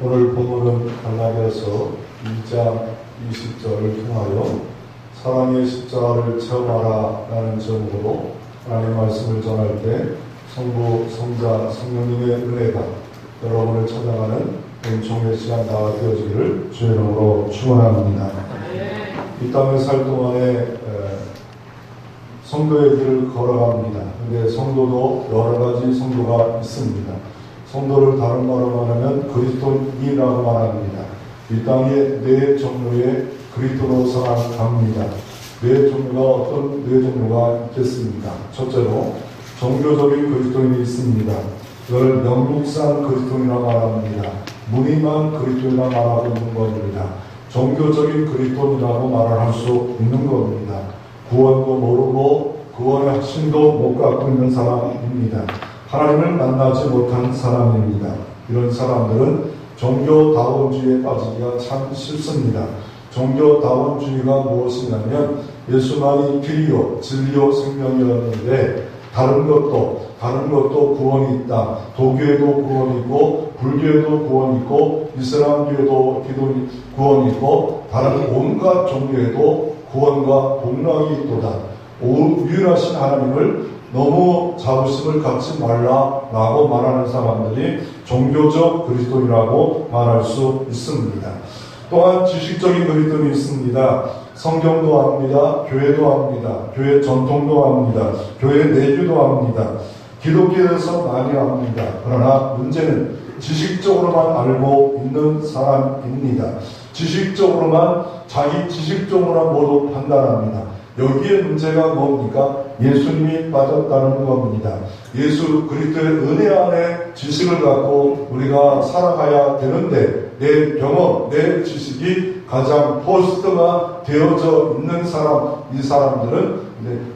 오늘 본문은 갈라디아서 2장 20절을 통하여 사랑의 십자가를 체험하라 라는 제목으로 하나님의 말씀을 전할 때 성부, 성자, 성령님의 은혜가 여러분을 찾아가는 은총의 시간 다 되어지기를 주의 이름으로 축원합니다. 이 땅에 살 동안에 성도의 길을 걸어갑니다. 근데 성도도 여러 가지 성도가 있습니다. 성도를 다른 말로 말하면 그리스도인이라고 말합니다. 이 땅에 네 종류의 그리스도로 살아갑니다. 네 종류가 어떤 네 종류가 있겠습니까? 첫째로 종교적인 그리스도인이 있습니다. 이걸 명목상 그리스도인이라고 말합니다. 무늬만 그리스도인이라고 말하고 있는 겁니다. 종교적인 그리스도인이라고 말을 할 수 있는 겁니다. 구원도 모르고 구원의 확신도 못 갖고 있는 사람입니다. 하나님을 만나지 못한 사람입니다. 이런 사람들은 종교다원주의에 빠지기가 참 쉽습니다. 종교다원주의가 무엇이냐면 예수만이 길이요 진리요 생명이었는데 다른 것도 구원이 있다. 도교에도 구원이 있고 불교에도 구원이 있고 이슬람교에도 구원이 있고 다른 온갖 종교에도 구원과 복락이 있도다. 유일하신 하나님을 너무 자부심을 갖지 말라라고 말하는 사람들이 종교적 그리스도인이라고 말할 수 있습니다. 또한 지식적인 그리스도인이 있습니다. 성경도 압니다. 교회도 압니다. 교회 전통도 압니다. 교회 내규도 압니다. 기독교에 대해서 많이 압니다. 그러나 문제는 지식적으로만 알고 있는 사람입니다. 지식적으로만 자기 지식적으로만 모두 판단합니다. 여기에 문제가 뭡니까? 예수님이 빠졌다는 겁니다. 예수 그리스도의 은혜 안에 지식을 갖고 우리가 살아가야 되는데 내 경험, 내 지식이 가장 포스트가 되어져 있는 사람, 이 사람들은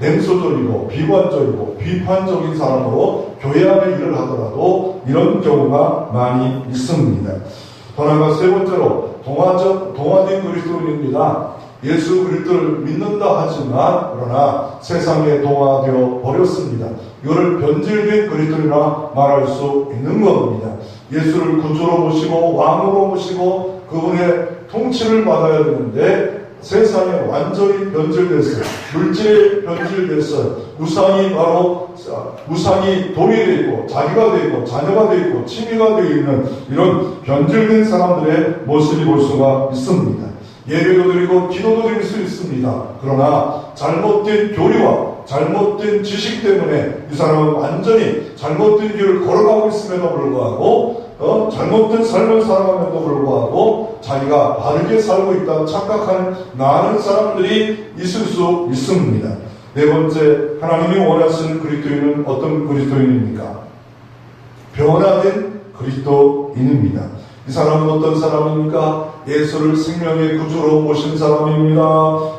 냉소적이고 비관적이고 비판적인 사람으로 교회 안에 일을 하더라도 이런 경우가 많이 있습니다. 더 나아가 세 번째로 동화된 그리스도인입니다. 예수 그리스도를 믿는다 하지만 그러나 세상에 동화되어 버렸습니다. 이거를 변질된 그리스도인이라 말할 수 있는 겁니다. 예수를 구주로 모시고 왕으로 모시고 그분의 통치를 받아야 되는데 세상에 완전히 변질됐어요. 물질에 변질됐어요. 우상이 돈이 되어 있고 자기가 되어 있고 자녀가 되어 있고 취미가 되어 있는 이런 변질된 사람들의 모습이 볼 수가 있습니다. 예배도 드리고 기도도 드릴 수 있습니다. 그러나 잘못된 교리와 잘못된 지식 때문에 이 사람은 완전히 잘못된 길을 걸어가고 있음에도 불구하고 잘못된 삶을 살아감에도 불구하고 자기가 바르게 살고 있다고 착각하는 많은 사람들이 있을 수 있습니다. 네 번째, 하나님이 원하시는 그리스도인은 어떤 그리스도인입니까? 변화된 그리스도인입니다. 이 사람은 어떤 사람입니까? 예수를 생명의 구주로 모신 사람입니다.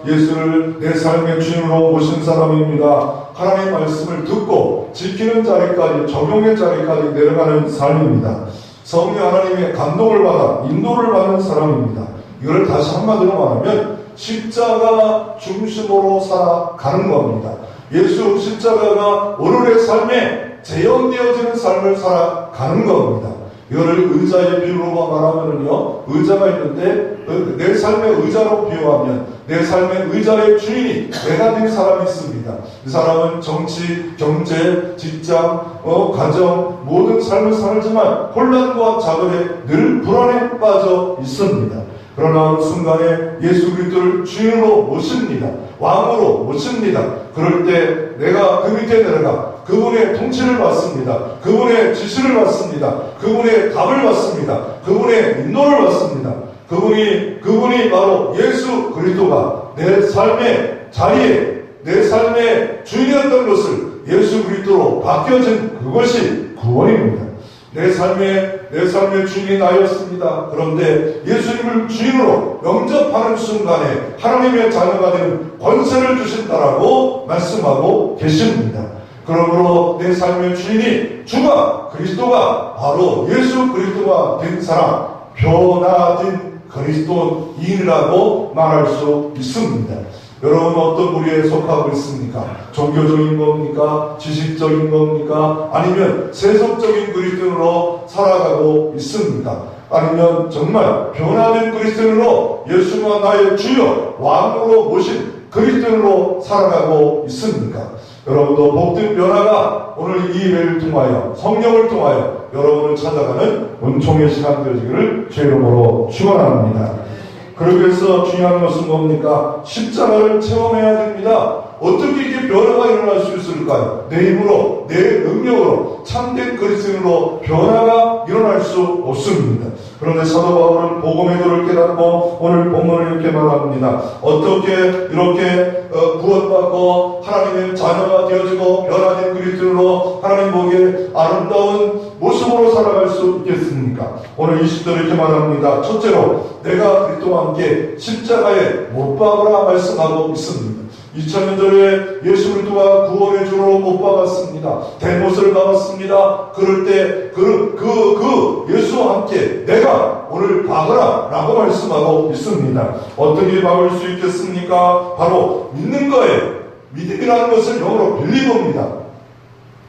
예수를 내 삶의 주인으로 모신 사람입니다. 하나님의 말씀을 듣고 지키는 자리까지, 적용의 자리까지 내려가는 삶입니다. 성령 하나님의 감동을 받아 인도를 받는 사람입니다. 이걸 다시 한마디로 말하면 십자가 중심으로 살아가는 겁니다. 예수 십자가가 오늘의 삶에 재현되어지는 삶을 살아가는 겁니다. 이거를 의자의 비유로 말하면요, 의자가 있는데 내 삶의 의자로 비유하면 내 삶의 의자의 주인이 내가 된 사람이 있습니다. 이 사람은 정치, 경제, 직장, 가정 모든 삶을 살지만 혼란과 좌절에 늘 불안에 빠져 있습니다. 그러나 어느 순간에 예수 그리스도를 주인으로 모십니다. 왕으로 모십니다. 그럴 때 내가 그 밑에 내려가 그분의 통치를 받습니다. 그분의 지시를 받습니다. 그분의 답을 받습니다. 그분의 인도를 받습니다. 그분이 바로 예수 그리스도가 내 삶의 자리에 내 삶의 주인이었던 것을 예수 그리스도로 바뀌어진 그것이 구원입니다. 내 삶의 주인이 나였습니다. 그런데 예수님을 주인으로 영접하는 순간에 하나님의 자녀가 되는 권세를 주신다라고 말씀하고 계십니다. 그러므로 내 삶의 주인이 주가 그리스도가 바로 예수 그리스도가 된 사람, 변화된 그리스도인이라고 말할 수 있습니다. 여러분 어떤 무리에 속하고 있습니까? 종교적인 겁니까? 지식적인 겁니까? 아니면 세속적인 그리스도인으로 살아가고 있습니까? 아니면 정말 변화된 그리스도인으로 예수가 나의 주여 왕으로 모신 그리스도인으로 살아가고 있습니까? 여러분도 복된 변화가 오늘 이 예배를 통하여 성령을 통하여 여러분을 찾아가는 은총의 시간 되시기를 주 이름으로 축원합니다. 그러기 위해서 중요한 것은 뭡니까? 십자가를 체험해야 됩니다. 어떻게 이게 변화가 일어날 수 있을까요? 내 힘으로, 내 능력으로, 참된 그리스도인으로 변화가 일어날 수 없습니다. 그런데 사도 바울은 복음의 도를 깨닫고 오늘 본문을 이렇게 말합니다. 어떻게 이렇게 구원받고 하나님의 자녀가 되어지고 변화된 그리스도인으로 하나님 보기에 아름다운 모습으로 살아갈 수 있겠습니까? 오늘 20절에 이렇게 말합니다. 첫째로 내가 그리스도와 함께 십자가에 못 박으라 말씀하고 있습니다. 2000년 전에 예수 그리스도가 구원의 주로 못 박았습니다. 대못을 박았습니다. 그럴 때 그 예수와 함께 내가 오늘 박으라 라고 말씀하고 있습니다. 어떻게 박을 수 있겠습니까? 바로 믿는 거예요. 믿음이라는 것은 영어로 빌리버입니다.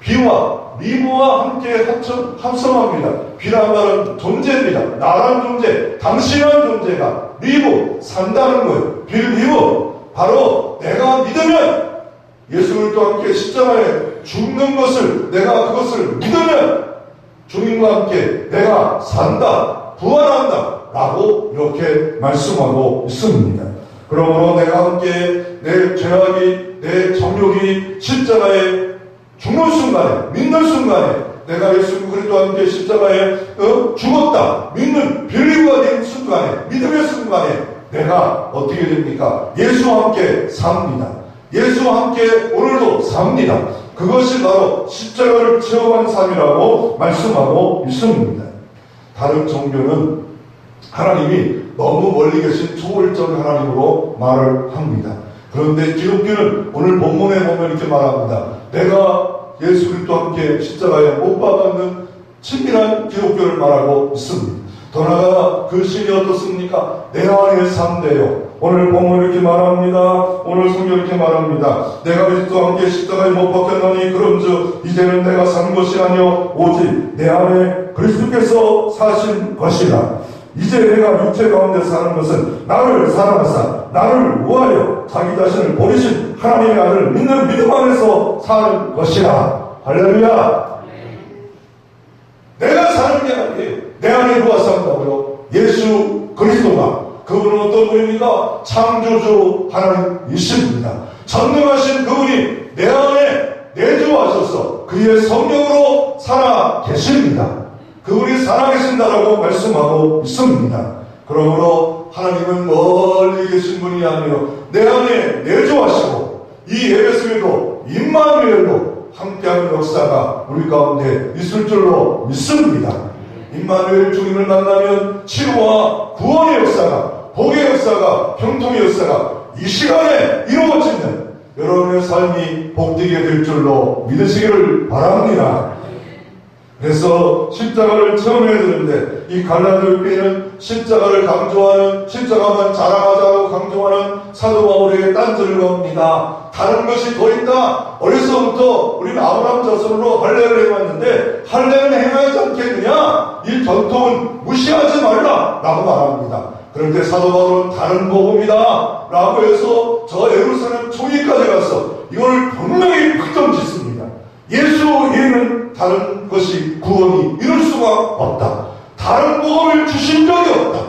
비와 리브와 함께 합성합니다. 비란 말은 존재입니다. 나란 존재, 당신이란 존재가 리브, 산다는 거예요. 빌리브. 바로 내가 믿으면 예수 그리스도와 함께 십자가에 죽는 것을 내가 그것을 믿으면 주님과 함께 내가 산다, 부활한다 라고 이렇게 말씀하고 있습니다. 그러므로 내가 함께 내 죄악이, 내 정욕이 십자가에 죽는 순간에, 믿는 순간에 내가 예수 그리스도와 함께 십자가에 죽었다, 믿는 빌리브가 된 순간에, 믿음의 순간에 내가 어떻게 됩니까? 예수와 함께 삽니다. 예수와 함께 오늘도 삽니다. 그것이 바로 십자가를 체험한 삶이라고 말씀하고 있습니다. 다른 종교는 하나님이 너무 멀리 계신 초월적 하나님으로 말을 합니다. 그런데 기독교는 오늘 본문에 보면 이렇게 말합니다. 내가 예수 그리스도와 함께 십자가에 못 박았는 친밀한 기독교를 말하고 있습니다. 더 나아가 그 신이 어떻습니까? 내 안에 산대요. 오늘 본문 이렇게 말합니다. 오늘 성경 이렇게 말합니다. 내가 그리스도와 함께 십자가에 못 박혔노니 그런즉 이제는 내가 산 것이 아니요 오직 내 안에 그리스도께서 사신 것이라. 이제 내가 육체 가운데 사는 것은 나를 사랑하사 나를 위하여 자기 자신을 버리신 하나님의 아들을 믿는 믿음 안에서 사는 것이라. 할렐루야. 내가 사는 게 아니에요. 내 안에 누가 산다고요? 예수 그리스도가. 그분은 어떤 분입니까? 창조주 하나님이십니다. 전능하신 그분이 내 안에 내주하셔서 그의 성령으로 살아 계십니다. 그분이 살아 계신다라고 말씀하고 있습니다. 그러므로 하나님은 멀리 계신 분이 아니요 내 안에 내주하시고 이 예배 속에도 임마누엘로 함께하는 역사가 우리 가운데 있을 줄로 믿습니다. 임마누엘 주님을 만나면 치유와 구원의 역사가, 복의 역사가, 형통의 역사가 이 시간에 이루어지는 여러분의 삶이 복되게 될 줄로 믿으시기를 바랍니다. 그래서 십자가를 체험해야 되는데 이 갈라디아 교회는 십자가를 강조하는, 십자가만 자랑하자고 강조하는 사도 바울에게 딴소리를 겁니다. 다른 것이 더 있다. 어려서부터 우리는 아브라함 자손으로 할례를 해왔는데 할례는 행하지 않겠느냐? 이 전통은 무시하지 말라 라고 말합니다. 그런데 사도 바울은 다른 복음이다 라고 해서 저 예루살렘 총리까지 가서 이걸 분명히 확정 짓습니다. 예수 외에는 다른 것이 구원이 이룰 수가 없다. 다른 복음을 주신 적이 없다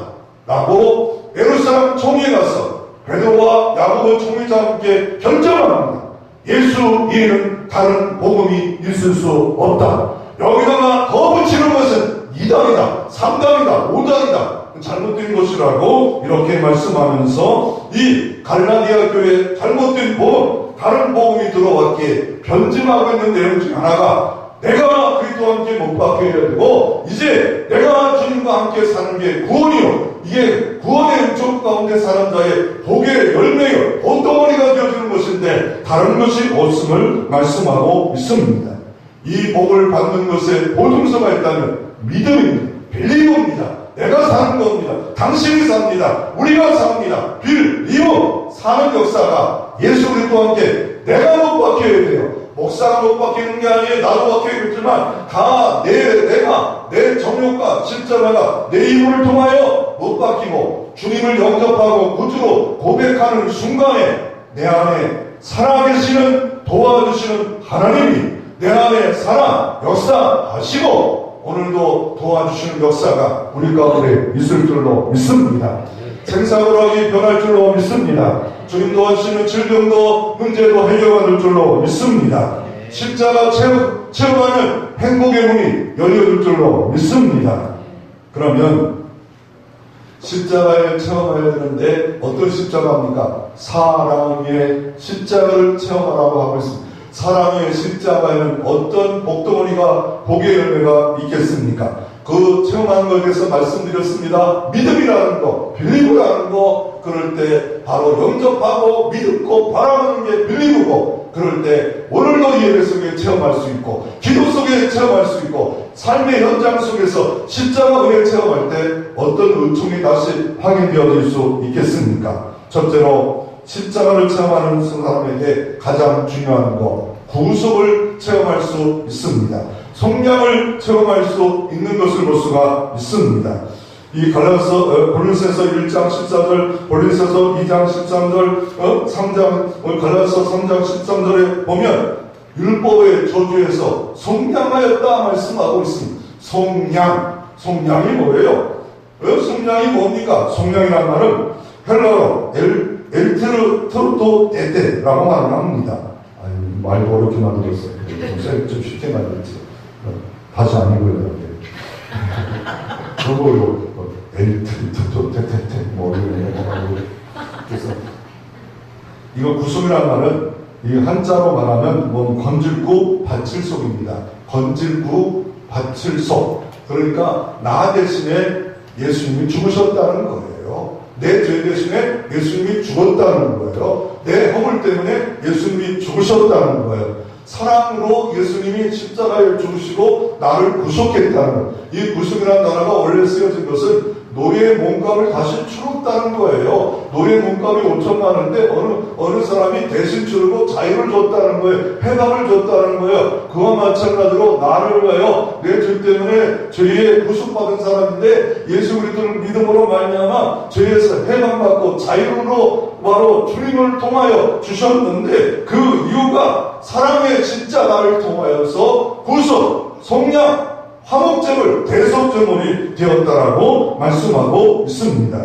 라고 예루살렘 총리에 가서 베드로와 야고보 총리와 함께 결정합니다. 예수 외에는 다른 복음이 있을 수 없다. 여기다가 더 붙이는 것은 2단이다, 3단이다, 5단이다. 잘못된 것이라고 이렇게 말씀하면서 이 갈라디아 교회의 잘못된 복음, 다른 복음이 들어왔기에 변증하고 있는 내용 중 하나가 내가 그리스도와 함께 못 박혀야 되고 이제 내가 주님과 함께 사는 게 구원이요. 이게 구원의 은총 가운데 사는 자의 복의 열매요. 복덩어리가 되어지는 것인데 다른 것이 없음을 말씀하고 있습니다. 이 복을 받는 것에 보증서가 있다면 믿음입니다. 빌리브입니다. 내가 사는 겁니다. 당신이 삽니다. 우리가 삽니다. 빌리브 사는 역사가 예수 그리스도와 함께 내가 못 박혀야 돼요. 목사가 못 박히는 게 아니에요. 나도 박혀야겠지만 다 내가 내 정욕과 십자가가 내 힘을 통하여 못 박히고 주님을 영접하고 구주로 고백하는 순간에 내 안에 살아계시는 도와주시는 하나님이 내 안에 살아 역사하시고 오늘도 도와주시는 역사가 우리 가운데 있을 줄로 믿습니다. 생사고락이 변할 줄로 믿습니다. 주님 도와주시는 질병도 문제도 해결받을 줄로 믿습니다. 십자가 체험하는 행복의 문이 열려줄 줄로 믿습니다. 그러면 십자가를 체험해야 되는데 어떤 십자가입니까? 사랑의 십자가를 체험하라고 하고 있습니다. 사랑의 십자가에는 어떤 복덩어리가 복의 열매가 있겠습니까? 그 체험하는 것에 대해서 말씀드렸습니다. 믿음이라는 거, 빌리브라는 거, 그럴 때 바로 영접하고 믿고 바라보는 게 빌리브고, 그럴 때 오늘도 예배 속에 체험할 수 있고 기도 속에 체험할 수 있고 삶의 현장 속에서 십자가 은혜 체험할 때 어떤 은총이 다시 확인되어질 수 있겠습니까? 첫째로 십자가를 체험하는 사람에게 가장 중요한 것, 구속을 체험할 수 있습니다. 성량을 체험할 수 있는 것을 볼 수가 있습니다. 이 골로새서 1장 14절, 골로새서 2장 13절, 갈라디아서 3장 13절에 보면 율법의 저주에서 성량하였다 말씀하고 있습니다. 성량이 뭐예요? 성량이 뭡니까? 성량이라는 말은 헬라어로 엘트르토 테테라고 말을 합니다. 말도 어렵게 만들었어요. 좀 쉽게 만들었지. 다시 아니고요. 저거요. 엘트르토 테테테 뭐 이런 그래서 이거 구속이라는 말은 이 한자로 말하면 건질구 받칠속입니다. 건질구 받칠속. 그러니까 나 대신에 예수님이 죽으셨다는 거예요. 내 죄 대신에 예수님이 죽었다는 거예요. 내 허물 때문에 예수님이 죽으셨다는 거예요. 사랑으로 예수님이 십자가에 죽으시고 나를 구속했다는 거예요. 이 구속이라는 단어가 원래 쓰여진 것은 노예의 몸값을 다시 치렀다는 거예요. 노예의 몸값이 5천만 원인데 어느 사람이 대신 치르고 자유를 줬다는 거예요. 해방을 줬다는 거예요. 그와 마찬가지로 나를 위하여 내 죄 때문에 죄에 구속받은 사람인데 예수 그리스도를 믿음으로 말미암아 죄에서 해방받고 자유로 바로 주님을 통하여 주셨는데 그 이유가 사랑의 십자가를 통하여서 구속, 성량, 화목제물, 대속제물이 되었다라고 말씀하고 있습니다.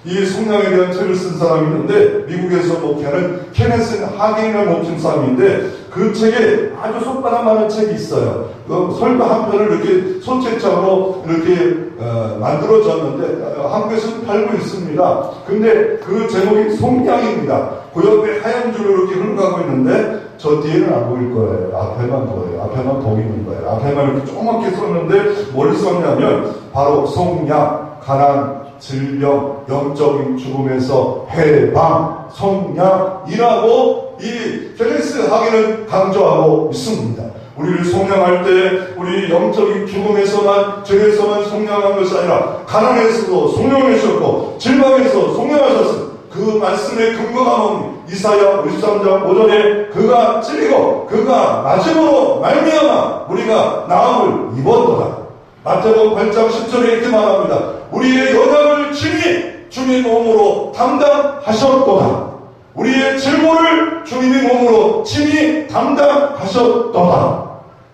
이 성량에 대한 책을 쓴 사람이 있는데 미국에서 목회하는 케네스 하긴이라는 목사님인데 그 책에 아주 손바닥 많은 책이 있어요. 그 설교 한 편을 이렇게 소책자로 이렇게 만들어졌는데 한국에서 팔고 있습니다. 근데 그 제목이 성량입니다. 그 옆에 하얀 줄로 이렇게 흘러가고 있는데 저 뒤에는 안 보일 거예요. 앞에만 보여요. 앞에만 보이는 거예요. 앞에만 이렇게 조그맣게 썼는데 뭘 썼냐면 바로 성량, 가난, 질병, 영적인 죽음에서 해방, 성량이라고 이 펠레스 하기는 강조하고 있습니다. 우리를 성량할 때 우리 영적인 죽음에서만 죄에서만 성량한 것이 아니라 가난에서도 성령하셨고 질병에서 성령하셨습니다. 그 말씀의 근거가 뭡니까? 이사야 53장 5절에 그가 찔리고 그가 맞음으로 말미암아 우리가 나음을 입었도다. 마태복음 8장 10절에 이렇게 말합니다. 우리의 연약을 친히 주님 몸으로 담당하셨도다. 우리의 질고를 주님의 몸으로 친히 담당하셨도다.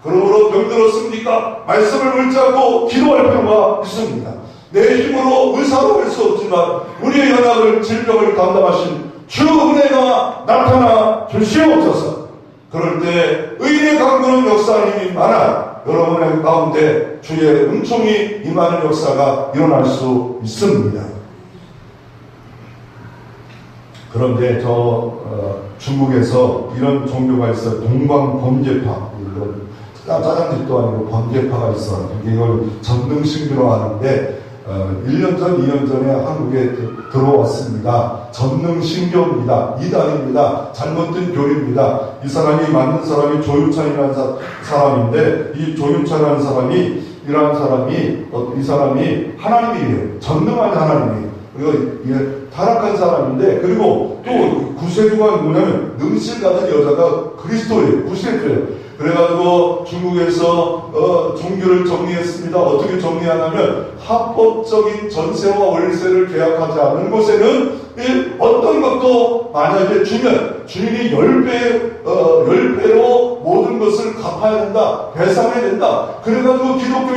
그러므로 병들었습니까? 말씀을 붙잡고 기도할 필요가 있습니다. 내 힘으로 의사로 할 수 없지만 우리의 연약을 질병을 담당하신 주 은혜가 나타나 주시옵소서. 그럴 때 의인의 강구는 역사님이 많아 여러분의 가운데 주의 은총이 임하는 역사가 일어날 수 있습니다. 그런데 중국에서 이런 종교가 있어요. 동방번개파. 짜장집도 아니고 번개파가 있어요. 이걸 전능신교로 하는데 1년 전, 2년 전에 한국에 들어왔습니다. 전능신교입니다. 이단입니다. 잘못된 교리입니다. 이 사람이 맞는 사람이 조윤찬이라는 사람인데 이 조윤찬이라는 사람이 이 사람이 하나님이에요. 전능한 하나님이에요. 타락한 사람인데, 그리고 또 구세주가 뭐냐면 능실 같은 여자가 그리스도예요. 구세주예요. 그래가지고 중국에서 종교를 정리했습니다. 어떻게 정리하냐면 합법적인 전세와 월세를 계약하지 않은 곳에는 어떤 것도 만약에 주면 주인이 10배로 모든 것을 갚아야 된다. 배상해야 된다. 그래가지고 중국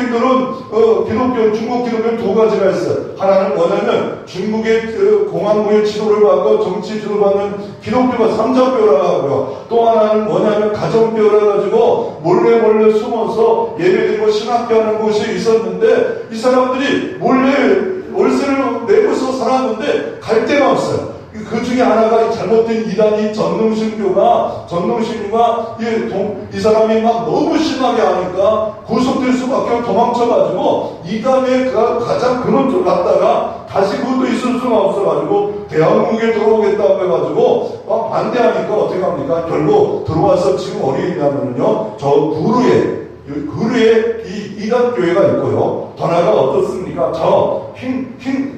기독교는 두 가지가 있어요. 하나는 뭐냐면 중국의 공화국의 지도를 받고 정치 지도를 받는 기독교가 삼자교라고 하고요. 또 하나는 뭐냐면 가정교라 가지고 몰래 숨어서 예배드리고 신학교하는 곳이 있었는데, 이 사람들이 몰래 월세를 내고서 살았는데 갈 데가 없어요. 그 중에 하나가 잘못된 이단이 전능신교가 이 사람이 막 너무 심하게 하니까 구속될 수밖에 없고 도망쳐가지고 이단에 가장 근원줄 갔다가 다시 그것도 있을 수가 없어가지고 대한민국에 들어오겠다고 해가지고 막 반대하니까 어떻게 합니까? 결국 들어와서 지금 어디 있냐면요, 저 구루에 이 이단 교회가 있고요. 더 나아가 어떻습니까?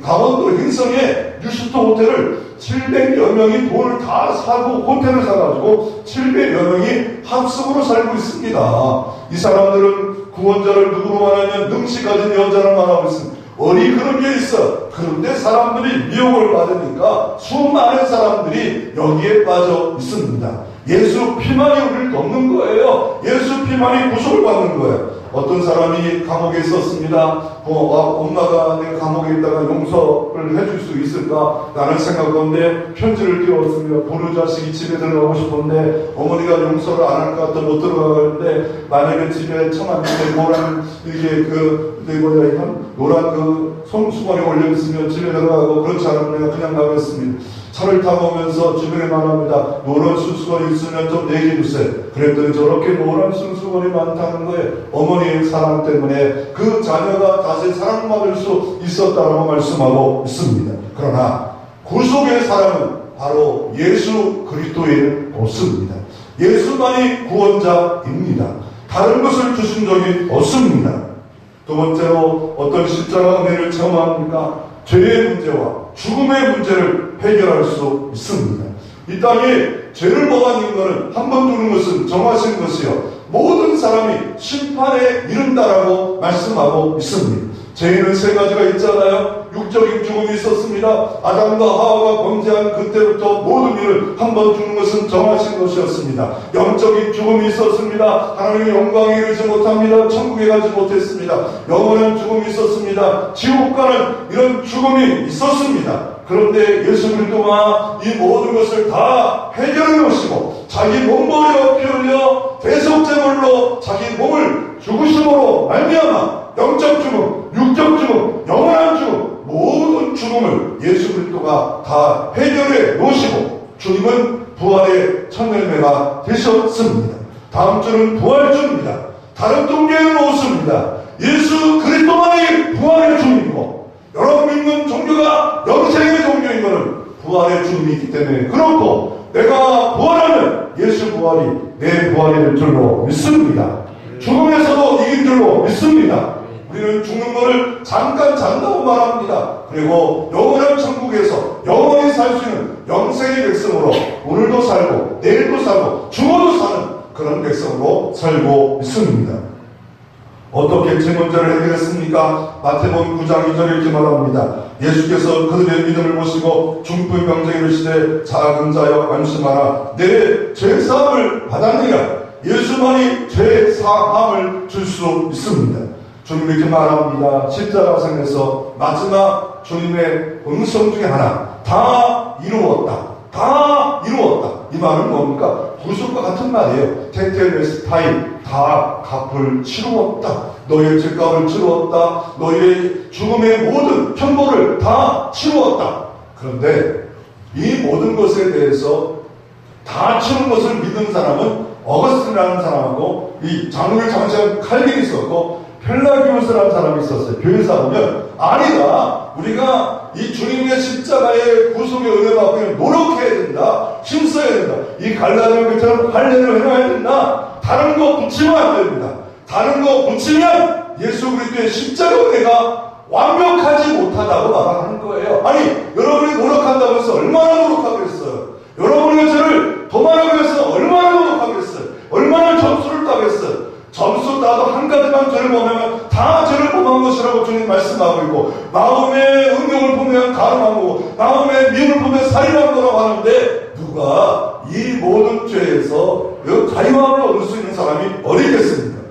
강원도 횡성에 뉴스토 호텔을 700여 명이 돈을 다 사고 호텔을 사가지고 700여 명이 합숙으로 살고 있습니다. 이 사람들은 구원자를 누구로 말하면 능시 가진 여자를 말하고 있습니다. 어디 그런 게 있어. 그런데 사람들이 미혹을 받으니까 수많은 사람들이 여기에 빠져 있습니다. 예수 피만이 우리를 돕는 거예요. 예수 피만이 구속을 받는 거예요. 어떤 사람이 감옥에 있었습니다. 엄마가 내가 감옥에 있다가 용서를 해줄 수 있을까? 라는 생각 가운데 편지를 띄웠습니다. 보는 자식이 집에 들어가고 싶은데 어머니가 용서를 안 할 것 같아 못 들어가는데, 만약에 집에 처맞는데 노란 손수건에 올려있으면 집에 들어가고, 그렇지 않으면 내가 그냥 가겠습니다. 차를 타고 오면서 주변에 말합니다. 노란 손수건이 있으면 좀 얘기해 주세요. 그랬더니 저렇게 노란 손수건이 많다는 거예요. 어머니의 사랑 때문에 그 자녀가 다시 사랑받을 수 있었다라고 말씀하고 있습니다. 그러나 구속의 사랑은 바로 예수 그리스도에는 없습니다. 예수만이 구원자입니다. 다른 것을 주신 적이 없습니다. 두 번째로 어떤 십자가 은혜를 체험합니까? 죄의 문제와 죽음의 문제를 해결할 수 있습니다. 이 땅에 죄를 범한 인간은 한 번 죽는 것은 정하신 것이요, 모든 사람이 심판에 이른다라고 말씀하고 있습니다. 죄는 세 가지가 있잖아요. 육적인 죽음이 있었습니다. 아담과 하와가 범죄한 그때부터 모든 일을 한 번 죽는 것은 정하신 것이었습니다. 영적인 죽음이 있었습니다. 하나님의 영광에 이르지 못합니다. 천국에 가지 못했습니다. 영원한 죽음이 있었습니다. 지옥 가는 이런 죽음이 있었습니다. 그런데 예수 그리스도가 이 모든 것을 다 해결해 놓으시고 자기 몸버려 피 흘려 대속제물로 자기 몸을 죽으심으로 말미암아 영적 죽음, 육적 죽음, 영원한 죽음, 모든 죽음을 예수 그리스도가 다 해결해 놓으시고 주님은 부활의 첫 열매가 되셨습니다. 다음 주는 부활주입니다. 다른 종교에는 없습니다. 예수 그리스도만이 부활의 주님이고, 여러분 믿는 종교가 영생의 종교인 것은 부활의 주님이 있기 때문에 그렇고, 내가 부활하면 예수 부활이 내 부활이 될 줄로 믿습니다. 죽음에서도 이긴 줄로 믿습니다. 우리는 죽는 것을 잠깐 잔다고 말합니다. 그리고 영원한 천국에서 영원히 살 수 있는 영생의 백성으로 오늘도 살고 내일도 살고 죽어도 사는 그런 백성으로 살고 있습니다. 어떻게 제 문제를 해결했습니까? 마태복음 9장 2절에 이렇게 말합니다. 예수께서 그들의 믿음을 보시고 중풍병자에 이르시되 작은 자여 안심하라, 내 죄사함을 받았느니라. 예수만이 죄사함을 줄 수 있습니다. 주님 이렇게 말합니다. 십자가상에서 마지막 주님의 음성 중에 하나, 다 이루었다. 다 이루었다. 이 말은 뭡니까? 구속과 같은 말이에요. 테텔레스타이, 다 값을 치루었다. 너의 죄값을 치루었다. 너의 죽음의 모든 편보를 다 치루었다. 그런데 이 모든 것에 대해서 다 치른 것을 믿는 사람은 어거스틴이라는 사람하고 이 장로를 장시한 칼빈이 있었고 펠라기우스라는 사람이 있었어요. 교회에서 보면 아니다. 우리가 이 주님의 십자가의 구속의 은혜 받고 노력해야 된다. 힘써야 된다. 이 갈라디아 교회처럼 할례를 해놔야 된다. 다른 거 붙이면 안 됩니다. 다른 거 붙이면 예수 그리스도의 십자가 은혜가 완벽하지 못하다고 말하는 거예요. 아니 마음의 음욕을 보면 가늠한 거고 마음의 미움을 보면 살인한 거라고 하는데 누가 이 모든 죄에서 자유함을 얻을 수 있는 사람이 어디겠습니까?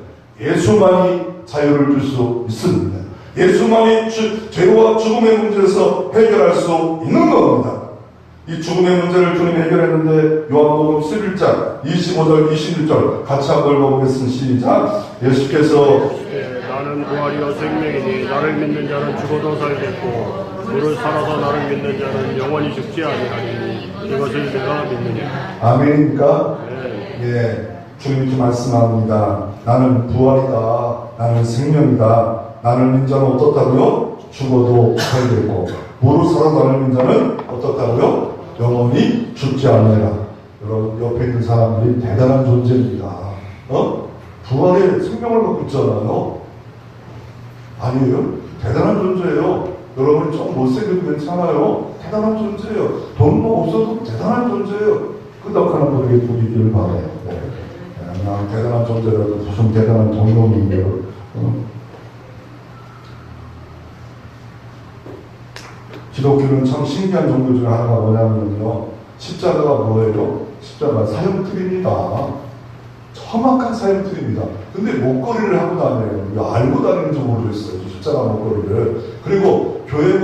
예수만이 자유를 줄 수 있습니다. 예수만이 죄와 죽음의 문제에서 해결할 수 있는 겁니다. 이 죽음의 문제를 주님이 해결했는데 요한복음 11장 25절 21절 같이 한번 읽어보겠습니다. 시작. 예수께서 나는 부활이요 생명이니 나를 믿는 자는 죽어도 살겠고 너를 살아서 나를 믿는 자는 영원히 죽지 아니하리니 이것을 내가 믿느냐. 아멘입니까? 네. 예, 주님이 말씀합니다. 나는 부활이다. 나는 생명이다. 나를 믿는 자는 어떻다고요? 죽어도 살겠고 무릇 살아 나를 믿는 자는 어떻다고요? 영원히 죽지 않으리라. 여러분 옆에 있는 사람들이 대단한 존재입니다. 부활의 생명을 갖고 있잖아요. 아니에요? 대단한 존재예요. 여러분이 좀 못생겨도 괜찮아요. 대단한 존재예요. 돈 없어도 대단한 존재예요. 끄덕하는 분에게 보이기를 바라요. 네. 난 대단한 존재라도 무슨 대단한 동료인데요. 기독교는 참 신기한 종교 중에 하나가 뭐냐면요. 십자가가 뭐예요? 십자가 사형틀입니다. 험악한 사형틀입니다. 근데 목걸이를 하고 다녀요. 왜 알고 다니는지 모르겠어요. 십자가 목걸이를. 그리고 교회를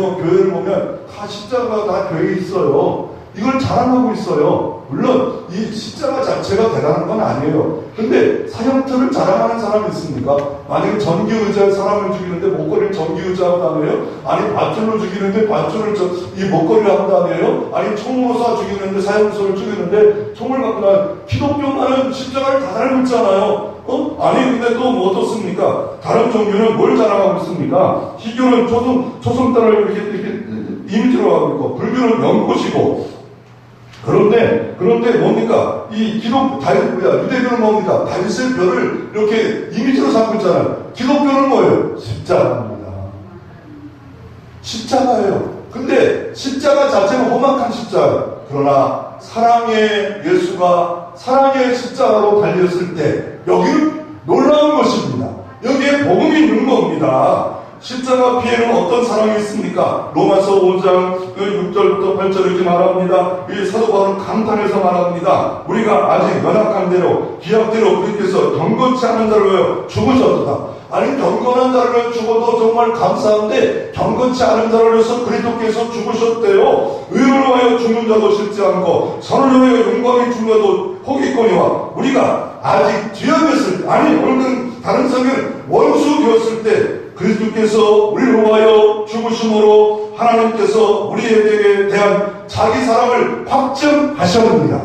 보면 다 십자가가 다 교회에 있어요. 이걸 자랑하고 있어요. 물론 이 십자가 자체가 대단한 건 아니에요. 근데 사형틀을 자랑하는 사람이 있습니까? 만약에 전기의자에 사람을 죽이는데 목걸이를 전기의자하고 다녀요? 아니 밧줄로 죽이는데 밧줄을 이 목걸이를 하고 다녀요? 아니 총으로 쏴 죽이는데 사형소를 죽이는데 총을 갖고 다녀요? 기독교만은 십자가를 다 달고 있잖아요. 아니 근데 또 뭐 어떻습니까? 다른 종교는 뭘 자랑하고 있습니까? 희교는 초승달을 이렇게 이미지로 하고 있고 불교는 연꽃이고 그런데 뭡니까? 유대교는 뭡니까? 다윗의 별을 이렇게 이미지로 삼고 있잖아요. 기독교는 뭐예요? 십자가입니다. 십자가예요. 근데 십자가 자체는 험악한 십자가. 그러나 사랑의 예수가 사랑의 십자가로 달렸을 때 여기는 놀라운 것입니다. 여기에 복음이 있는 겁니다. 십자가 피에는 어떤 사랑이 있습니까? 로마서 5장 6절부터 8절 이렇게 말합니다. 이 사도 바울은 감탄해서 말합니다. 우리가 아직 연약한 대로 기약대로 그리스도께서 경건치 않은 자를 위하여 죽으셨도다. 아니 경건한 자를 위하여 죽어도 정말 감사한데 경건치 않은 자를 위해서 그리스도께서 죽으셨대요. 의를 위하여 죽는 자도 싫지 않고 선을 위하여 영광이 죽는 자도 혹 있거니와 우리가 아직 죄악했을 때 혹은 다른 성경은 원수 되었을 때 그리스도께서 우리를 위하여 죽으심으로 하나님께서 우리에게 대한 자기 사랑을 확증하셨습니다.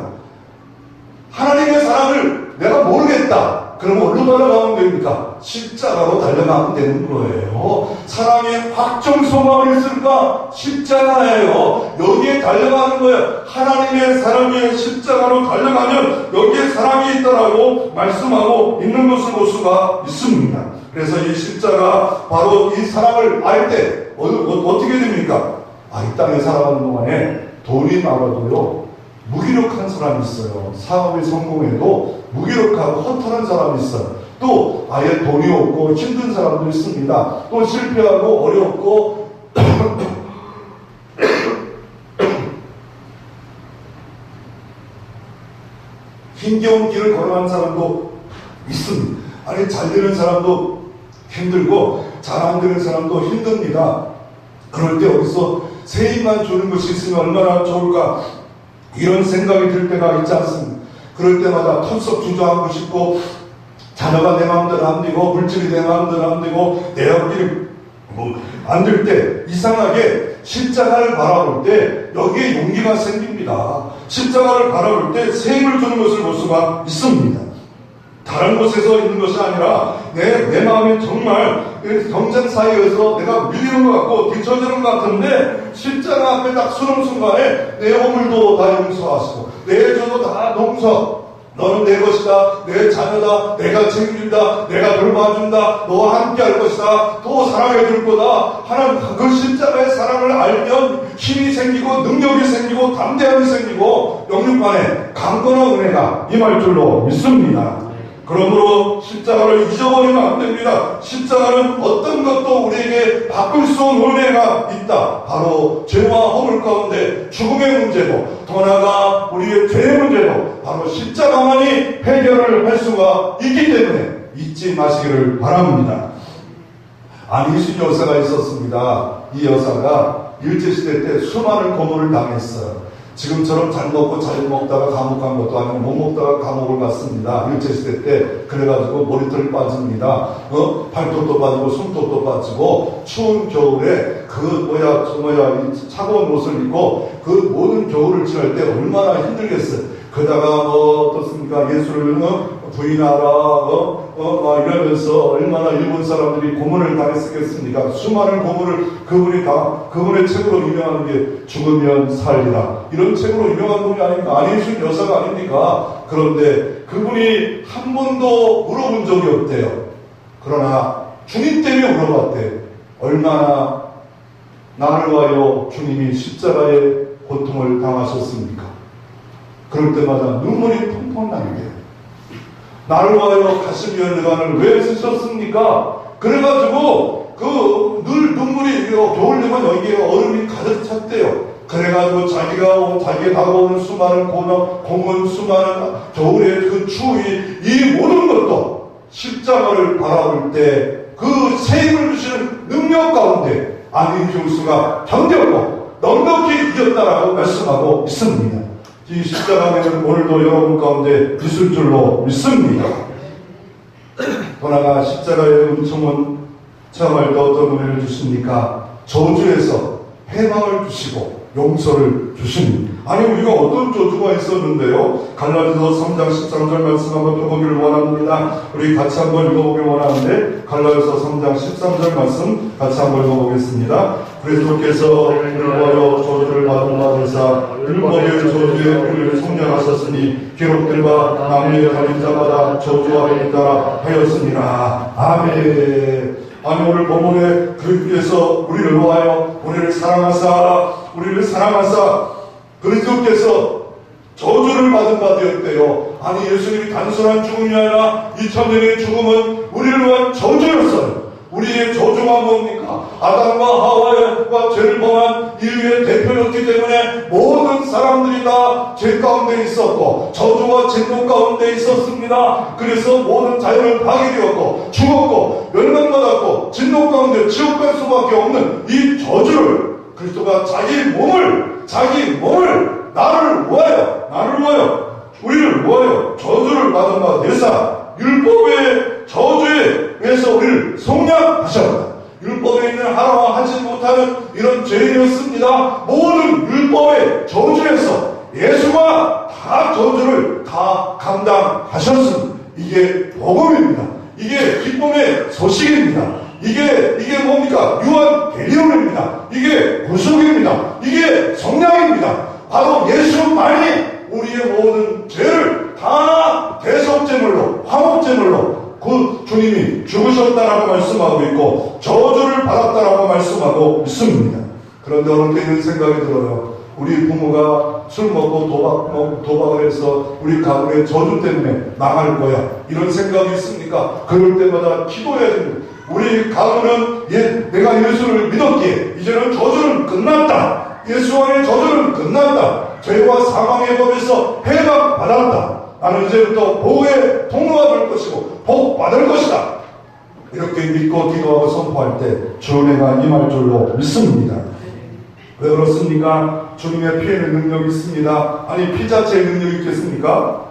하나님의 사랑을 내가 모르겠다. 그럼 어디로 달려가면 됩니까? 십자가로 달려가면 되는 거예요. 사랑의 확정소망이 있을까? 십자가예요. 여기에 달려가는 거예요. 하나님의 사랑의 십자가로 달려가면 여기에 사랑이 있다라고 말씀하고 있는 것을 볼 수가 있습니다. 그래서 이 십자가 바로 이 사랑을 알 때 어떻게 됩니까? 이 땅에 살아가는 동안에 돈이 많아도요 무기력한 사람이 있어요. 사업이 성공해도 무기력하고 허탈한 사람이 있어요. 또 아예 돈이 없고 힘든 사람도 있습니다. 또 실패하고 어렵고 힘겨운 길을 걸어가는 사람도 있습니다. 아니 잘 되는 사람도 힘들고 잘 안 되는 사람도 힘듭니다. 그럴 때 어디서 세임만 주는 것이 있으면 얼마나 좋을까 이런 생각이 들 때가 있지 않습니까? 그럴 때마다 털썩 주저하고 싶고 자녀가 내 마음대로 안 되고 물질이 내 마음대로 안 되고 내 앞길이 안 될 때 이상하게 십자가를 바라볼 때 여기에 용기가 생깁니다. 십자가를 바라볼 때 세임을 주는 것을 볼 수가 있습니다. 다른 곳에서 있는 것이 아니라 내 마음이 정말 경쟁 사이에서 내가 밀리는 것 같고 뒤처지는 것 같은데 십자가 앞에 딱 서는 순간에 내 허물도 다 용서하시고 내 죄도 다 용서. 너는 내 것이다. 내 자녀다. 내가 책임진다. 내가 돌봐준다. 너와 함께 할 것이다. 또 사랑해 줄 거다. 하나님 그 십자가의 사랑을 알면 힘이 생기고 능력이 생기고 담대함이 생기고 영육간에 강건한 은혜가 임할 줄로 믿습니다. 그러므로 십자가를 잊어버리면 안 됩니다. 십자가는 어떤 것도 우리에게 바꿀 수 없는 은혜가 있다. 바로 죄와 허물 가운데 죽음의 문제도 더 나아가 우리의 죄의 문제도 바로 십자가만이 해결을 할 수가 있기 때문에 잊지 마시기를 바랍니다. 안희순 여사가 있었습니다. 이 여사가 일제시대 때 수많은 고문을 당했어요. 지금처럼 잘 먹고 잘 먹다가 감옥 간 것도 아니고 못 먹다가 감옥을 갔습니다. 일제시대 때. 그래가지고 머리털이 빠집니다. 발톱도 빠지고 손톱도 빠지고 추운 겨울에 이 차가운 옷을 입고 그 모든 겨울을 지날 때 얼마나 힘들겠어요. 그러다가 어떻습니까? 예수를 부인하라 이러면서 얼마나 일본 사람들이 고문을 당했겠습니까? 수많은 고문을 그분의 책으로 유명한 게 죽으면 살리라 이런 책으로 유명한 분이 아닙니까? 안희순 여사가 아닙니까? 그런데 그분이 한 번도 물어본 적이 없대요. 그러나 주님 때문에 물어봤대. 얼마나 나를 위하여 주님이 십자가의 고통을 당하셨습니까? 그럴 때마다 눈물이 펑펑 나는데요. 나를 위하여 가슴 연관을 왜 쓰셨습니까? 그래가지고 늘 눈물이 겨울 되면 여기에 얼음이 가득 찼대요. 그래가지고 자기가 다가오는 수많은 공원, 수많은 겨울의 그 추위, 이 모든 것도 십자가를 바라볼 때 그 새 힘을 주시는 능력 가운데 안희주수가 견뎠고 넉넉히 이겼다라고 말씀하고 있습니다. 이 십자가는 오늘도 여러분 가운데 있을 줄로 믿습니다. 그러나 십자가의 은총은 정말 또 어떤 은혜를 주십니까? 저주에서 해방을 주시고 용서를 주십니다. 아니 우리가 어떤 저주가 있었는데요? 갈라디아서 3장 13절 말씀 한번 펴보기를 원합니다. 우리 같이 한번 읽어보기를 원하는데 갈라디아서 3장 13절 말씀 같이 한번 읽어보겠습니다. 그리스도께서 위하여 저주를 받은 바 되사 율법의 저주에 우리를 속량하셨으니 기록들과 남의 가진 자마다 저주와 있다 하였습니다. 아멘. 아니 오늘 본문에 그리스도께서 우리를 위하여 우리를 사랑하사 그리스도께서 저주를 받은 바 되었대요. 아니 예수님이 단순한 죽음이 아니라 2000년의 죽음은 우리를 위한 저주였어요. 우리의 저주가 뭡니까? 아담과 하와가 죄를 범한 인류의 대표였기 때문에 모든 사람들이 다 죄 가운데 있었고 저주와 진노 가운데 있었습니다. 그래서 모든 자연은 파괴되었고 죽었고 멸망받았고 진노 가운데 지옥 갈 수밖에 없는 이 저주를 그리스도가 자기 몸을 나를 위하여 우리를 위하여 저주를 받은 바 되사 율법의 저주에 의해서 우리를 속량하셨다. 율법에 있는 하나와 하지 못하는 이런 죄인이었습니다. 모든 율법의 저주에서 예수가 다 저주를 다 감당하셨습니다. 이게 복음입니다. 이게 기쁨의 소식입니다. 이게 뭡니까? 유한계리온입니다. 이게 구속입니다. 이게 성량입니다. 바로 예수만이 우리의 모든 죄를 다 대속제물로 화목제물로 그 주님이 죽으셨다라고 말씀하고 있고 저주를 받았다라고 말씀하고 있습니다. 그런데 어느 때 이런 생각이 들어요. 우리 부모가 술 먹고 도박을 해서 우리 가문의 저주 때문에 망할 거야. 이런 생각이 있습니까? 그럴 때마다 기도해야 됩니다. 우리 가문은 내가 예수를 믿었기에 이제는 저주는 끝났다. 예수 안에 저주는 끝났다. 죄와 사망의 법에서 해방받았다. 나는 이제부터 복의 통로가 될 것이고 복 받을 것이다. 이렇게 믿고 기도하고 선포할 때 주은혜가 임할 줄로 믿습니다. 왜 그렇습니까? 주님의 피에는 능력이 있습니다. 아니 피 자체에 능력이 있겠습니까?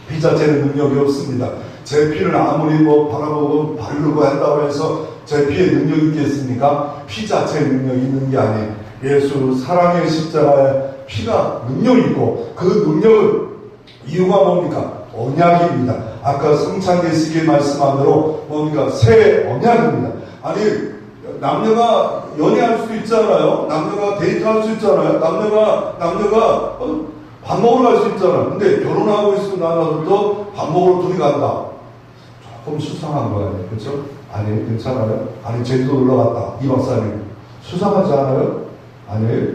피 자체는 능력이 없습니다. 제 피를 아무리 바라보고 바르고 한다고 해서 제 피에 능력이 있겠습니까? 피 자체에 능력이 있는 게 아니에요. 예수 사랑의 십자가에 피가 능력이 있고 그 능력은 이유가 뭡니까? 언약입니다. 아까 성찬계시기에 말씀한 대로 뭡니까? 새 언약입니다. 아니 남녀가 연애할 수 있잖아요. 남녀가 데이트할 수 있잖아요. 남녀가 밥 먹으러 갈 수 있잖아요. 근데 결혼하고 있으면 나도 밥 먹으러 둘이 간다. 조금 수상한 거 아니에요? 그렇죠? 아니 괜찮아요? 아니 제주도 놀러 갔다. 2박 3일 수상하지 않아요? 아니에요?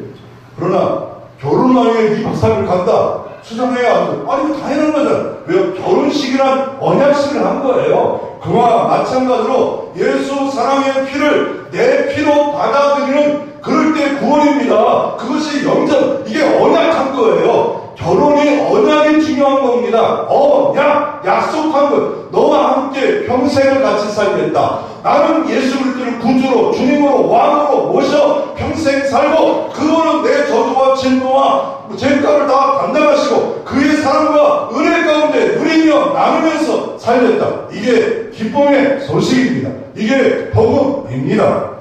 그러나 결혼 후에 2박 3일 간다. 수상의 아들. 아니, 이거 당연한 거죠. 왜? 결혼식이란 언약식을 한 거예요. 그와 마찬가지로 예수 사랑의 피를 내 피로 받아들이는 그럴 때 구원입니다. 그것이 영접, 이게 언약한 거예요. 결혼이 언약이 중요한 겁니다. 언약, 약속한 것. 너와 함께 평생을 같이 살겠다. 나는 예수 그리스도를 구주로, 주님으로, 왕으로 모셔 평생 살고, 그거는 내 저주와 진노와 죄가를 다 담당하시고 그의 사랑과 은혜 가운데 누리며 나누면서 살겠다. 이게 기쁨의 소식입니다. 이게 복음입니다.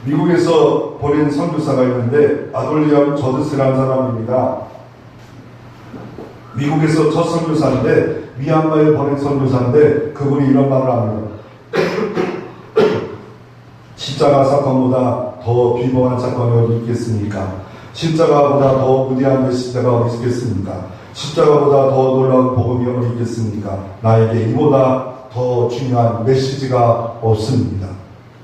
미국에서 보낸 선교사가 있는데 아돌리안 조드스라는 사람입니다. 미국에서 첫 선교사인데 미얀마에 보낸 선교사인데 그분이 이런 말을 합니다. 십자가 사건보다 더 비범한 사건이 어디 있겠습니까? 십자가보다 더 무대한 메시지가 어디 있겠습니까? 십자가보다 더 놀라운 복음이 어디 있겠습니까? 나에게 이보다 더 중요한 메시지가 없습니다.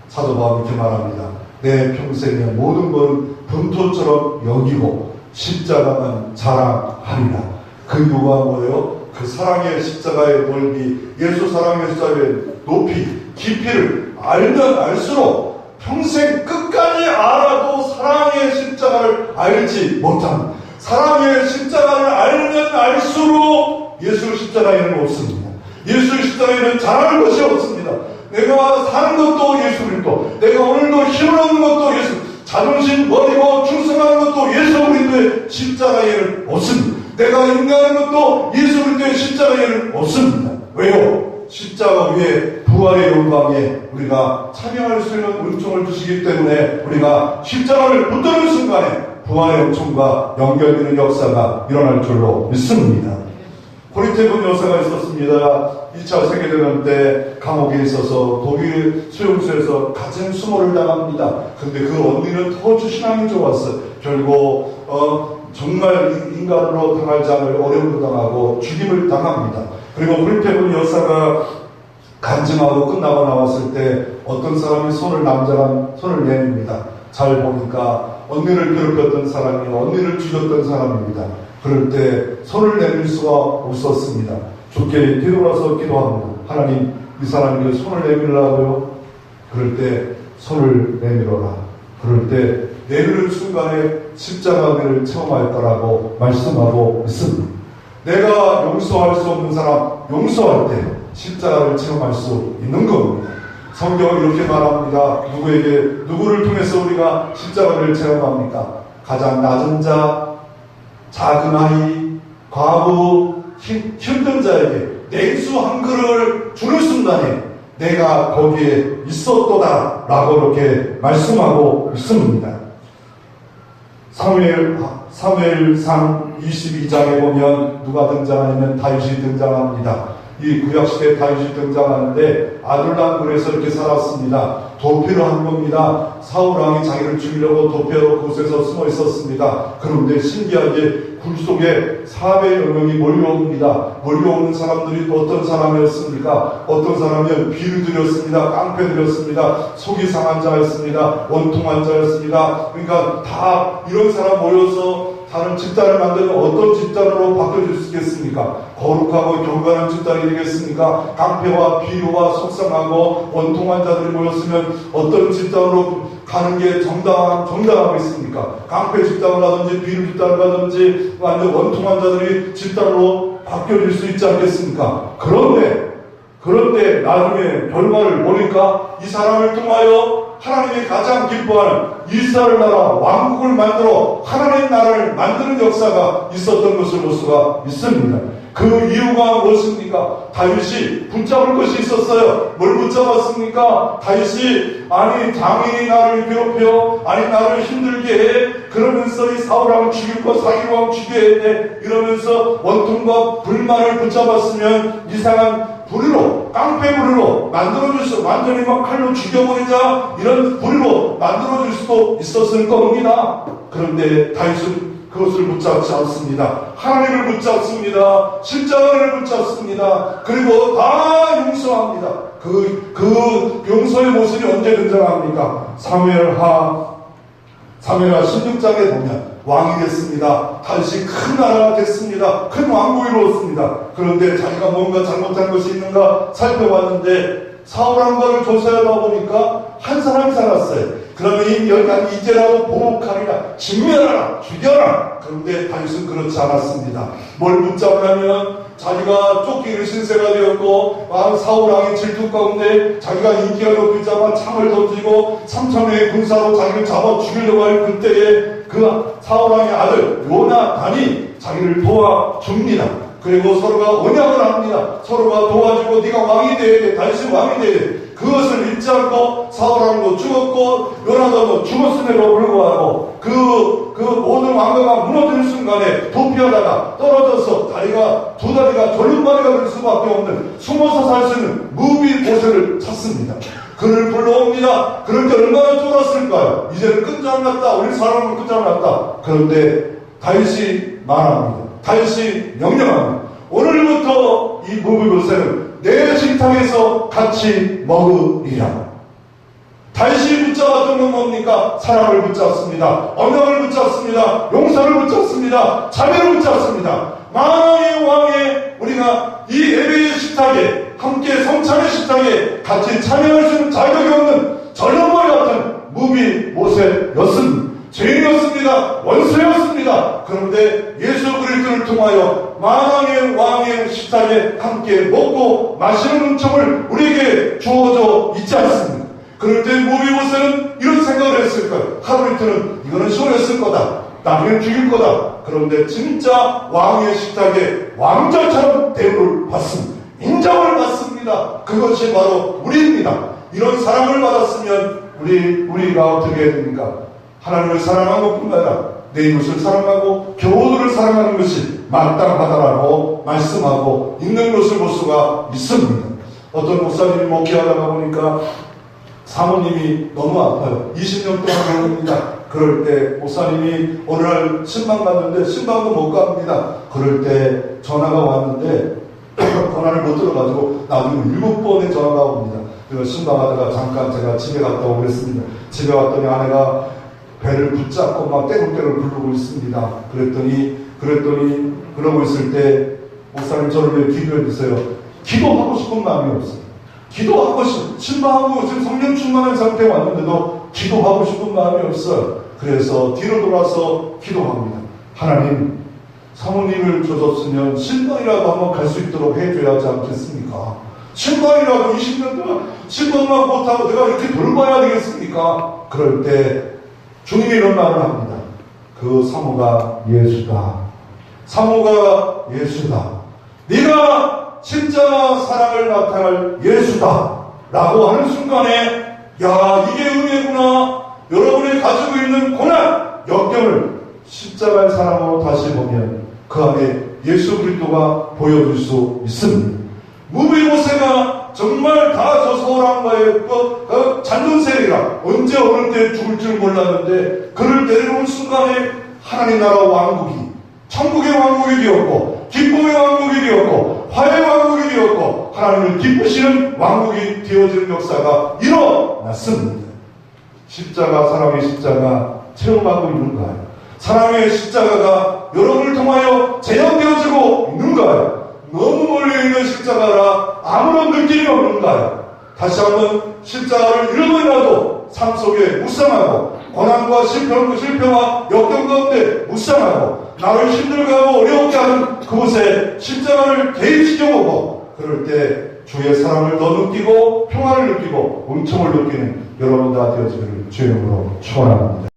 사도 바울이 이렇게 말합니다. 내 평생의 모든 건 분토처럼 여기고 십자가만 자랑하리라. 그 이유가 뭐예요? 그 사랑의 십자가의 넓이, 예수 사랑의 십자가의 높이, 깊이를 알면 알수록 평생 끝까지 알아도 사랑의 십자가를 알지 못합니다. 사랑의 십자가를 알면 알수록 예수 십자가에는 없습니다. 예수 십자가에는 잘할 것이 없습니다. 내가 사는 것도 예수 그리스도, 내가 오늘도 힘을 얻는 것도 예수, 자존심 버리고 충성하는 것도 예수 그리스도의 십자가에는 없습니다. 내가 인내하는 것도 예수 그리스도의 십자가에는 없습니다. 왜요? 십자가 위에 부활의 영광에 우리가 참여할 수 있는 은총을 주시기 때문에 우리가 십자가를 붙드는 순간에 부활의 은총과 연결되는 역사가 일어날 줄로 믿습니다. 고리테군 여사가 있었습니다. 2차 세계대전 때 감옥에 있어서 독일 수용소에서 가진 수모를 당합니다. 근데 그 언니는 더 신앙이 좋았어요. 결국 정말 인간으로 당할 자를 어려움도 당하고 죽임을 당합니다. 그리고 고리테군 여사가 간증하고 끝나고 나왔을 때 어떤 사람이 남자가 손을 내밉니다. 잘 보니까 언니를 괴롭혔던 사람이 언니를 죽였던 사람입니다. 그럴 때 손을 내밀 수가 없었습니다. 좋게 뒤돌아서 기도합니다. 하나님, 이 사람에게 손을 내밀라고요? 그럴 때 손을 내밀어라. 그럴 때 내밀는 순간에 십자가를 체험할 거라고 말씀하고 있습니다. 내가 용서할 수 없는 사람 용서할 때 십자가를 체험할 수 있는 겁니다. 성경은 이렇게 말합니다. 누구를 통해서 우리가 십자가를 체험합니까? 가장 낮은 자, 작은 아이, 과부, 힘든 자에게 냉수 한 그릇을 주는 순간에 내가 거기에 있었도다 라고 이렇게 말씀하고 있습니다. 사무엘상 22장에 보면 누가 등장하냐면 다윗이 등장합니다. 이 구약시대에 다윗이 등장하는데 아둘람굴에서 이렇게 살았습니다. 도피를 한 겁니다. 사울왕이 자기를 죽이려고 도피하러 그곳에서 숨어 있었습니다. 그런데 신기하게 굴 속에 400여 명이 몰려옵니다. 몰려오는 사람들이 또 어떤 사람이었습니까? 어떤 사람은 비를 들였습니다. 깡패 들였습니다. 속이 상한 자였습니다. 원통한 자였습니다. 그러니까 다 이런 사람 모여서 다른 집단을 만들면 어떤 집단으로 바뀌어질 수 있겠습니까? 거룩하고 경건한 집단이 되겠습니까? 깡패와 비유와 속상하고 원통한 자들이 모였으면 어떤 집단으로 가는 게 정당하겠습니까? 깡패 집단을 하든지 비유 집단을 하든지 완전 원통한 자들이 집단으로 바뀌어질 수 있지 않겠습니까? 그런데 나중에 결과를 보니까 이 사람을 통하여 하나님이 가장 기뻐하는 이스라엘 나라 왕국을 만들어 하나님 나라를 만드는 역사가 있었던 것을 볼 수가 있습니다. 그 이유가 무엇입니까? 다윗이 붙잡을 것이 있었어요. 뭘 붙잡았습니까? 다윗이 장인이 나를 괴롭혀 나를 힘들게 해 그러면서 이 사울왕을 죽이고 사기왕을 죽여야 돼 이러면서 원통과 불만을 붙잡았으면 이상한 불의로 깡패 불의로 만들어줄 수 완전히 막 칼로 죽여버리자 이런 불의로 만들어줄 수도 있었을 겁니다. 그런데 다윗은 그것을 붙잡지 않습니다. 하나님을 붙잡습니다. 십자가를 붙잡습니다. 그리고 다 용서합니다. 그 용서의 모습이 언제 등장합니까? 사무엘하 16장에 보면 왕이 됐습니다. 다윗이 큰 나라가 됐습니다. 큰 왕국이 이루었습니다. 그런데 자기가 뭔가 잘못한 것이 있는가 살펴봤는데 사울 왕가를 조사하다 보니까 한 사람이 살았어요. 그러면 난 이제라도 보복하리라, 진멸하라, 죽여라. 그런데 다윗은 그렇지 않았습니다. 뭘 붙잡으려면 자기가 쫓기는 신세가 되었고 사울 왕의 질투 가운데 자기가 인기가 높이자마 창을 던지고 3,000명의 군사로 자기를 잡아 죽이려고 할 그때에 그 사울 왕의 아들 요나단이 자기를 도와줍니다. 그리고 서로가 언약을 합니다. 서로가 도와주고 네가 왕이 돼야 돼, 다윗이 왕이 돼야 돼. 그것을 잊지 않고 사울 왕도 죽었고 요나단도 죽었음에도 불구하고 그 모든 왕가가 무너지는 순간에 도피하다가 떨어져서 두 다리가 절름발이가 될 수밖에 없는 숨어서 살 수 있는 무비 곳을 찾습니다. 그를 불러옵니다. 그럴 때 얼마나 쫄았을까요? 이제는 끝장났다. 우리 사람은 끝장났다. 그런데 다윗이 말합니다. 다윗이 명령합니다. 오늘부터 이 무비 곳에는 내 식탁에서 같이 먹으리라. 다윗이 붙잡았던 건 뭡니까? 사랑을 붙잡습니다. 언약을 붙잡습니다. 용서를 붙잡습니다. 자비를 붙잡습니다. 만왕의 왕의 우리가 이 예배의 식탁에 함께 성찬의 식탁에 같이 참여할 수 있는 자격이 없는 절름발 같은 무비 모세였습니다. 죄인이었습니다. 원수였습니다. 그런데 예수 그리스도를 통하여 만왕의 왕의 식탁에 함께 먹고 마시는 은총을 우리에게 주어져 있지 않습니다. 그럴 때 무비 모세는 이런 생각을 했을 거예요. 하루 이틀은 이거는 시원했을 거다. 나중에 죽일 거다. 그런데 진짜 왕의 식탁에 왕자처럼 대우를 받습니다. 인정을 받습니다. 그것이 바로 우리입니다. 이런 사랑을 받았으면 우리가 어떻게 해야 됩니까? 하나님을 사랑하는 것뿐만 아니라 내 이웃을 사랑하고 교우들을 사랑하는 것이 마땅하다라고 말씀하고 있는 것을 볼 수가 있습니다. 어떤 목사님이 목회하다가 보니까 사모님이 너무 아파요. 20년 동안 그럽니다. 그럴 때 목사님이 어느 날 신방 갔는데 신방도 못 갑니다. 그럴 때 전화가 왔는데 전화를 못 들어가지고 나중에 7번의 전화가 옵니다. 그래서 신방하다가 잠깐 제가 집에 갔다 오고 그랬습니다. 집에 왔더니 아내가 배를 붙잡고 막 떼굴떼굴 부르고 있습니다. 그랬더니 그러고 있을 때 목사님 저를 위해 기도해 주세요. 기도하고 싶은 마음이 없어요. 기도하고 신방하고 지금 성령 충만한 상태에 왔는데도 기도하고 싶은 마음이 없어요. 그래서 뒤로 돌아서 기도합니다. 하나님, 사모님을 줘줬으면 신방이라도 한번 갈 수 있도록 해줘야 하지 않겠습니까? 신방이라도 20년 동안 신방만 못하고 내가 이렇게 돌봐야 되겠습니까? 그럴 때 주님이 이런 말을 합니다. 그 사모가 예수다. 사모가 예수다. 네가 진짜 사랑을 나타낼 예수다. 라고 하는 순간에 야, 이게 은혜구나. 여러분이 가지고 있는 고난, 역경을 십자가의 사랑으로 다시 보면 그 안에 예수 그리스도가 보여줄 수 있습니다. 무비 모세가 정말 다 저 서울왕가의 잔존세리라 언제 어느 때 죽을 줄 몰랐는데 그를 내려온 순간에 하나님 나라 왕국이 천국의 왕국이 되었고 기쁨의 왕국이 되었고 화해의 왕국이 되었고 하나님을 기쁘시는 왕국이 되어지는 역사가 일어났습니다. 십자가, 사랑의 십자가 체험하고 있는가요? 사랑의 십자가가 여러분을 통하여 재현되어지고 있는가요? 너무 멀리 있는 십자가라 아무런 느낌이 없는가요? 다시 한번 십자가를 이름이라도 삶 속에 묵상하고 고난과 실패와 역경 가운데 묵상하고 나를 힘들게 하고 어렵게 하는 그곳에 십자가를 개입시켜보고 그럴 때 주의 사랑을 더 느끼고 평화를 느끼고 은총을 느끼는 여러분 다 되어지기를 주의 이름으로 축원합니다.